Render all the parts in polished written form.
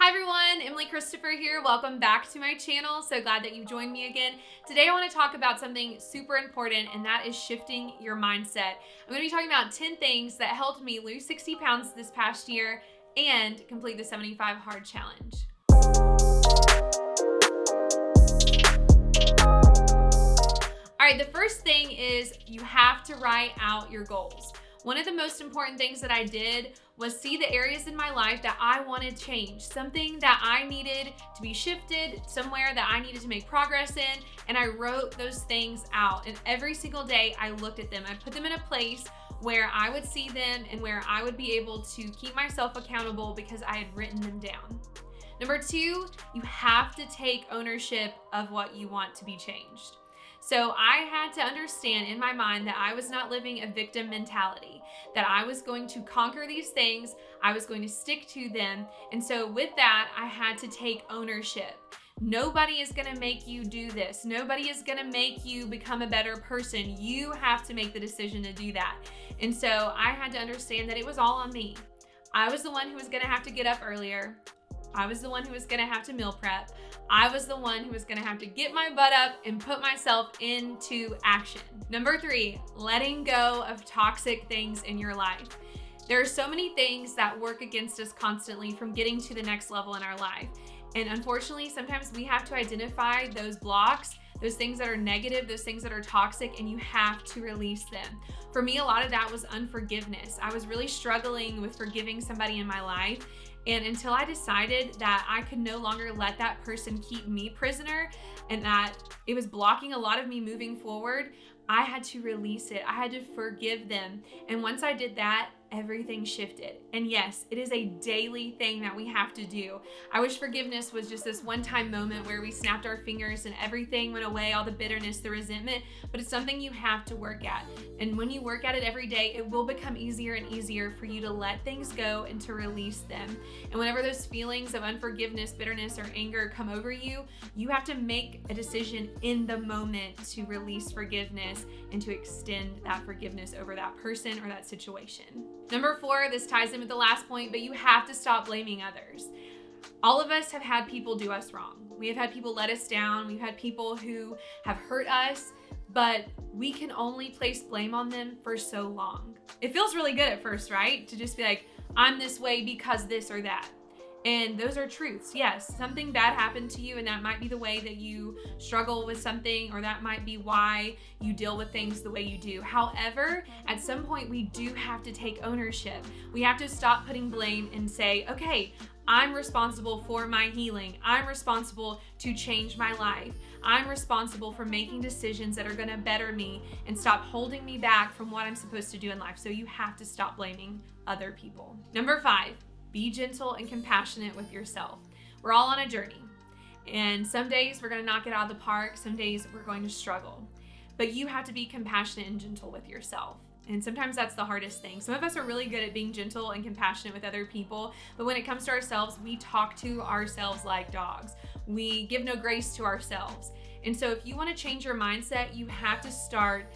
Hi everyone, Emily Christopher here. Welcome back to my channel. So glad that you've joined me again. Today I want to talk about something super important, and that is shifting your mindset. I'm going to be talking about 10 things that helped me lose 60 pounds this past year and complete the 75 hard challenge. All right, the first thing is you have to write out your goals. One of the most important things that I did was see the areas in my life that I wanted change, something that I needed to be shifted, somewhere that I needed to make progress in, and I wrote those things out. And every single day I looked at them. I put them in a place where I would see them and where I would be able to keep myself accountable because I had written them down. Number two, you have to take ownership of what you want to be changed. So I had to understand in my mind that I was not living a victim mentality, that I was going to conquer these things, I was going to stick to them. And so with that, I had to take ownership. Nobody is going to make you do this. Nobody is going to make you become a better person. You have to make the decision to do that. And so I had to understand that it was all on me. I was the one who was going to have to get up earlier. I was the one who was going to have to meal prep. I was the one who was going to have to get my butt up and put myself into action. Number three, letting go of toxic things in your life. There are so many things that work against us constantly from getting to the next level in our life. And unfortunately, sometimes we have to identify those blocks, those things that are negative, those things that are toxic, and you have to release them. For me, a lot of that was unforgiveness. I was really struggling with forgiving somebody in my life. And until I decided that I could no longer let that person keep me prisoner and that it was blocking a lot of me moving forward, I had to release it. I had to forgive them. And once I did that, everything shifted. And yes, it is a daily thing that we have to do. I wish forgiveness was just this one-time moment where we snapped our fingers and everything went away, all the bitterness, the resentment, but it's something you have to work at. And when you work at it every day, it will become easier and easier for you to let things go and to release them. And whenever those feelings of unforgiveness, bitterness, or anger come over you, you have to make a decision in the moment to release forgiveness and to extend that forgiveness over that person or that situation. Number four, this ties in with the last point, but you have to stop blaming others. All of us have had people do us wrong. We have had people let us down. We've had people who have hurt us, but we can only place blame on them for so long. It feels really good at first, right? To just be like, I'm this way because this or that. And those are truths. Yes, something bad happened to you, and that might be the way that you struggle with something, or that might be why you deal with things the way you do. However, at some point, we do have to take ownership. We have to stop putting blame and say, okay, I'm responsible for my healing. I'm responsible to change my life. I'm responsible for making decisions that are going to better me and stop holding me back from what I'm supposed to do in life. So you have to stop blaming other people. Number five, be gentle and compassionate with yourself. We're all on a journey, and some days we're going to knock it out of the park. Some days we're going to struggle, but you have to be compassionate and gentle with yourself. And sometimes that's the hardest thing. Some of us are really good at being gentle and compassionate with other people, but when it comes to ourselves, we talk to ourselves like dogs. We give no grace to ourselves. And so if you want to change your mindset, you have to start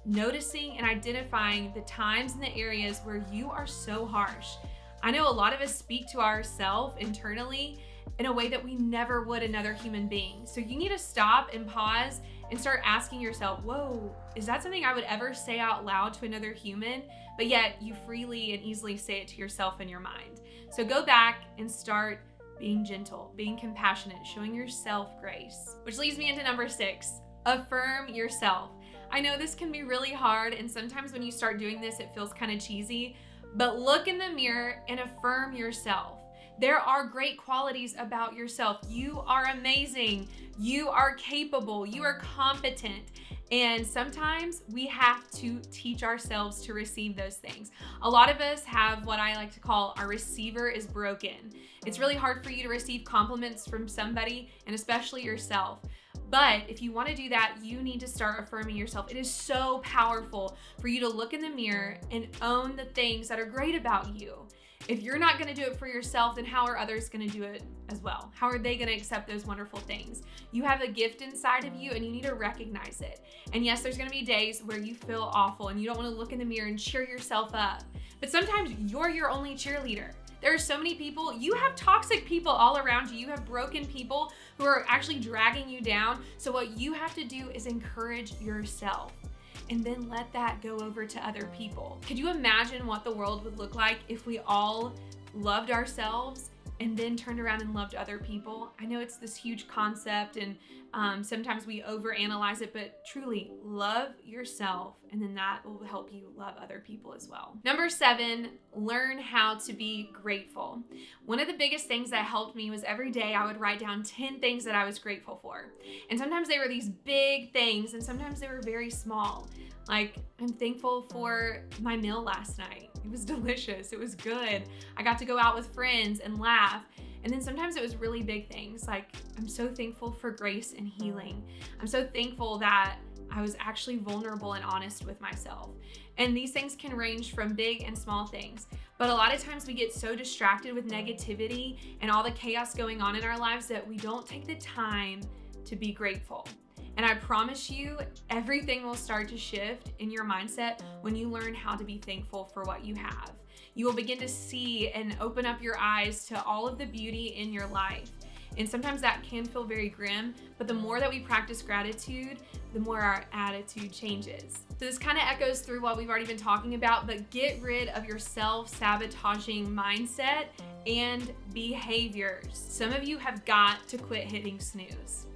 noticing and identifying the times and the areas where you are so harsh. I know a lot of us speak to ourselves internally in a way that we never would another human being. So you need to stop and pause and start asking yourself, whoa, is that something I would ever say out loud to another human? But yet you freely and easily say it to yourself in your mind. So go back and start being gentle, being compassionate, showing yourself grace. Which leads me into number six, affirm yourself. I know this can be really hard, and sometimes when you start doing this, it feels kind of cheesy. But look in the mirror and affirm yourself. There are great qualities about yourself. You are amazing. You are capable. You are competent. And sometimes we have to teach ourselves to receive those things. A lot of us have what I like to call our receiver is broken. It's really hard for you to receive compliments from somebody, and especially yourself. But if you want to do that, you need to start affirming yourself. It is so powerful for you to look in the mirror and own the things that are great about you. If you're not going to do it for yourself, then how are others going to do it as well? How are they going to accept those wonderful things? You have a gift inside of you, and you need to recognize it. And yes, there's going to be days where you feel awful and you don't want to look in the mirror and cheer yourself up. But sometimes you're your only cheerleader. There are so many people, you have toxic people all around you. You have broken people who are actually dragging you down. So what you have to do is encourage yourself and then let that go over to other people. Could you imagine what the world would look like if we all loved ourselves and then turned around and loved other people? I know it's this huge concept and sometimes we overanalyze it, but truly love yourself and then that will help you love other people as well. Number 7, learn how to be grateful. One of the biggest things that helped me was every day I would write down 10 things that I was grateful for. And sometimes they were these big things and sometimes they were very small. Like, I'm thankful for my meal last night. It was delicious. It was good. I got to go out with friends and laugh. And then sometimes it was really big things. Like, I'm so thankful for grace and healing. I'm so thankful that I was actually vulnerable and honest with myself. And these things can range from big and small things. But a lot of times we get so distracted with negativity and all the chaos going on in our lives that we don't take the time to be grateful. And I promise you, everything will start to shift in your mindset when you learn how to be thankful for what you have. You will begin to see and open up your eyes to all of the beauty in your life. And sometimes that can feel very grim, but the more that we practice gratitude, the more our attitude changes. So this kind of echoes through what we've already been talking about, but get rid of your self-sabotaging mindset and behaviors. Some of you have got to quit hitting snooze.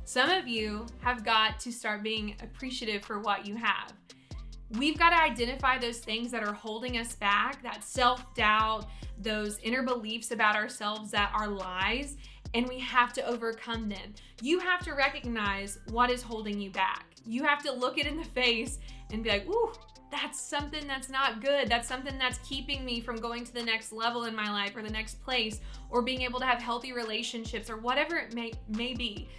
Some of you have got to start being appreciative for what you have. We've got to identify those things that are holding us back, that self-doubt, those inner beliefs about ourselves that are lies, and we have to overcome them. You have to recognize what is holding you back. You have to look it in the face and be like, ooh, that's something that's not good. That's something that's keeping me from going to the next level in my life or the next place or being able to have healthy relationships or whatever it may be.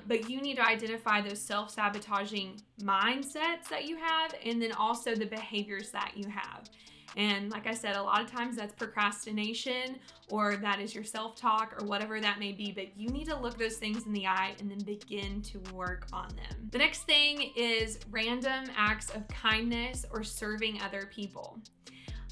But you need to identify those self-sabotaging mindsets that you have and then also the behaviors that you have. And like I said, a lot of times that's procrastination or that is your self-talk or whatever that may be, but you need to look those things in the eye and then begin to work on them. The next thing is random acts of kindness or serving other people.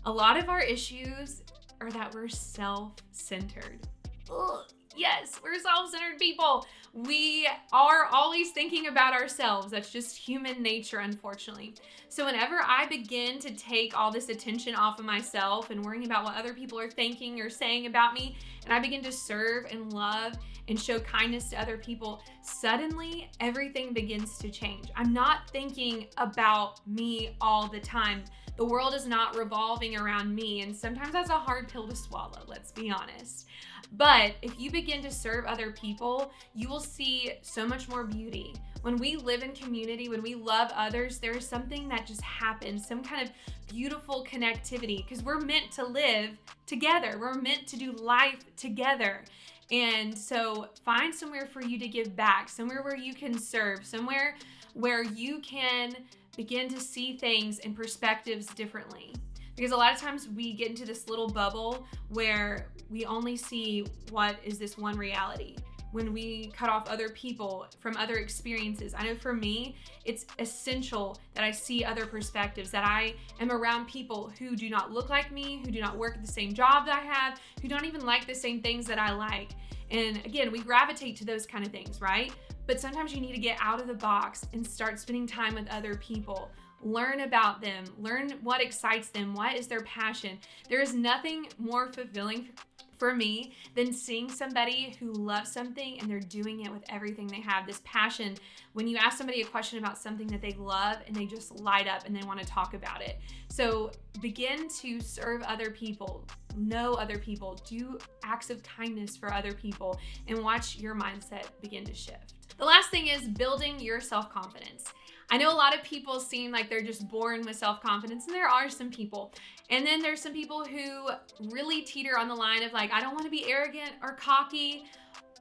A lot of our issues are that we're self-centered. Ugh. Yes, we're self-centered people. We are always thinking about ourselves. That's just human nature, unfortunately. So whenever I begin to take all this attention off of myself and worrying about what other people are thinking or saying about me, and I begin to serve and love and show kindness to other people, suddenly everything begins to change. I'm not thinking about me all the time. The world is not revolving around me, and sometimes that's a hard pill to swallow, let's be honest. But if you begin to serve other people, you will see so much more beauty. When we live in community, when we love others, there is something that just happens, some kind of beautiful connectivity, because we're meant to live together. We're meant to do life together. And so find somewhere for you to give back, somewhere where you can serve, somewhere where you can begin to see things and perspectives differently. Because a lot of times we get into this little bubble where we only see what is this one reality. When we cut off other people from other experiences. I know for me, it's essential that I see other perspectives, that I am around people who do not look like me, who do not work at the same job that I have, who don't even like the same things that I like. And again, we gravitate to those kind of things, right? But sometimes you need to get out of the box and start spending time with other people. Learn about them, learn what excites them, what is their passion. There is nothing more fulfilling for me than seeing somebody who loves something and they're doing it with everything they have, this passion. When you ask somebody a question about something that they love and they just light up and they want to talk about it. So begin to serve other people, know other people, do acts of kindness for other people, and watch your mindset begin to shift. The last thing is building your self-confidence. I know a lot of people seem like they're just born with self-confidence, and there are some people. And then there's some people who really teeter on the line of like, I don't want to be arrogant or cocky,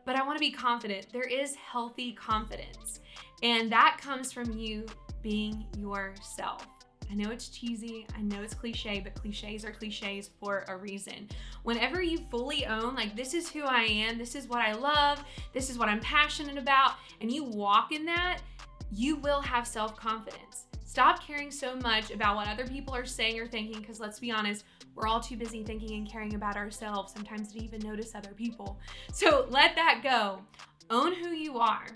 but I want to be confident. There is healthy confidence, and that comes from you being yourself. I know it's cheesy, I know it's cliche, but cliches are cliches for a reason. Whenever you fully own, like, this is who I am, this is what I love, this is what I'm passionate about, and you walk in that, you will have self-confidence. Stop caring so much about what other people are saying or thinking, because let's be honest, we're all too busy thinking and caring about ourselves sometimes to even notice other people. So let that go. Own who you are.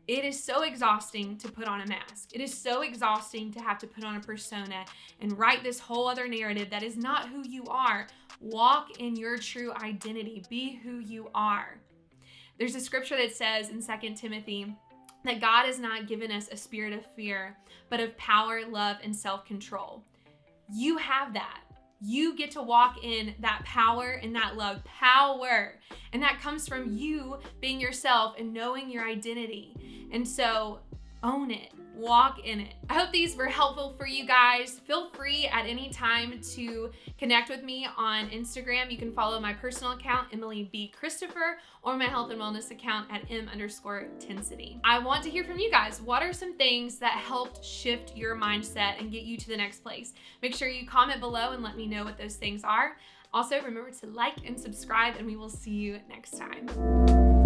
It is so exhausting to put on a mask. It is so exhausting to have to put on a persona and write this whole other narrative that is not who you are. Walk in your true identity. Be who you are. There's a scripture that says in 2 Timothy that God has not given us a spirit of fear, but of power, love, and self-control. You have that. You get to walk in that power and that love. Power. And that comes from you being yourself and knowing your identity. And so own it. Walk in it. I hope these were helpful for you guys. Feel free at any time to connect with me on Instagram. You can follow my personal account, Emily B. Christopher, or my health and wellness account at M_Tensity. I want to hear from you guys. What are some things that helped shift your mindset and get you to the next place? Make sure you comment below and let me know what those things are. Also, remember to like and subscribe, and we will see you next time.